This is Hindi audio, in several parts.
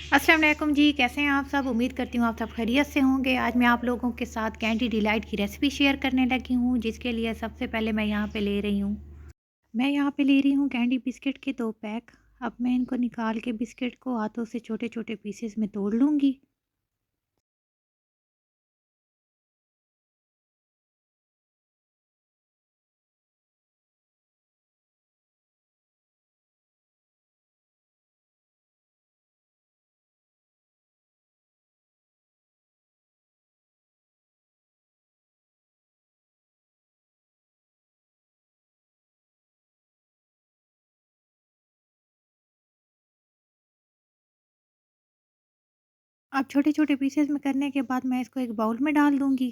अस्सलाम वालेकुम जी, कैसे हैं आप सब? उम्मीद करती हूँ आप सब खैरियत से होंगे। आज मैं आप लोगों के साथ कैंडी डिलाइट की रेसिपी शेयर करने लगी हूँ, जिसके लिए सबसे पहले मैं यहाँ पे ले रही हूँ कैंडी बिस्किट के 2 पैक। अब मैं इनको निकाल के बिस्किट को हाथों से छोटे-छोटे पीसेस में तोड़ लूँगी। अब छोटे-छोटे पीसेस में करने के बाद मैं इसको एक बाउल में डाल दूँगी।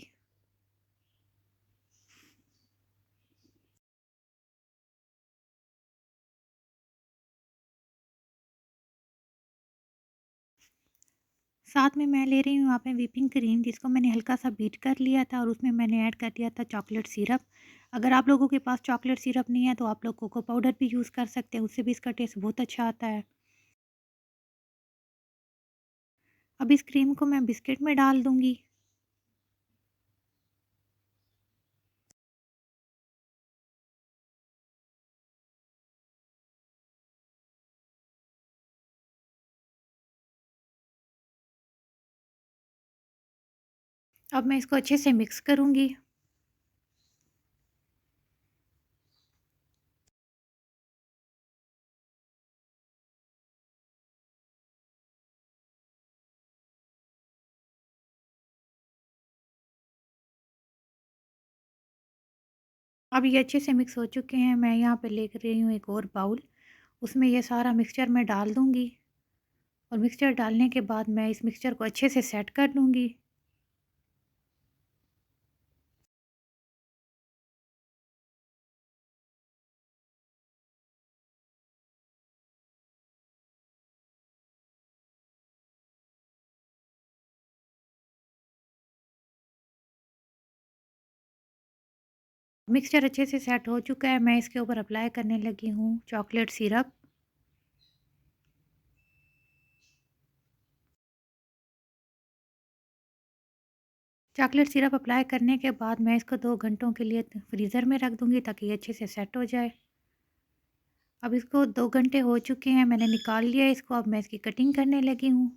साथ में मैं ले रही हूँ यहाँ पे व्हिपिंग क्रीम, जिसको मैंने हल्का-सा बीट कर लिया था और उसमें मैंने ऐड कर दिया था चॉकलेट सिरप। अगर आप लोगों के पास चॉकलेट सिरप नहीं है तो आप लोग कोको पाउडर भी यूज़ कर सकते हैं, उससे भी इसका टेस्ट बहुत अच्छा आता है। अब इस क्रीम को मैं बिस्किट में डाल दूँगी। अब मैं इसको अच्छे से मिक्स करूँगी। अब ये अच्छे से मिक्स हो चुके हैं। मैं यहाँ पे लेकर रही हूँ एक और बाउल, उसमें ये सारा मिक्सचर मैं डाल दूँगी और मिक्सचर डालने के बाद मैं इस मिक्सचर को अच्छे से सेट कर लूँगी। मिक्सचर अच्छे से सेट हो चुका है, मैं इसके ऊपर अप्लाई करने लगी हूँ chocolate syrup. Chocolate syrup apply करने के बाद मैं इसको 2 घंटों के लिए फ्रीज़र में रख दूँगी ताकि ये अच्छे से सेट हो जाए। अब इसको 2 घंटे हो चुके हैं, मैंने निकाल लिया है इसको, अब मैं इसकी कटिंग करने लगी हूँ।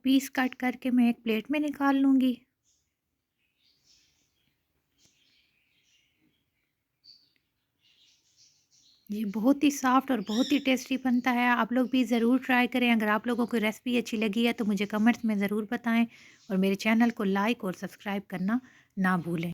पीस कट करके मैं एक प्लेट में निकाल लूँगी। ये बहुत ही सॉफ्ट और बहुत ही टेस्टी बनता है। आप लोग भी ज़रूर ट्राई करें। अगर आप लोगों को रेसिपी अच्छी लगी है तो मुझे कमेंट्स में ज़रूर बताएँ और मेरे चैनल को लाइक और सब्सक्राइब करना ना भूलें।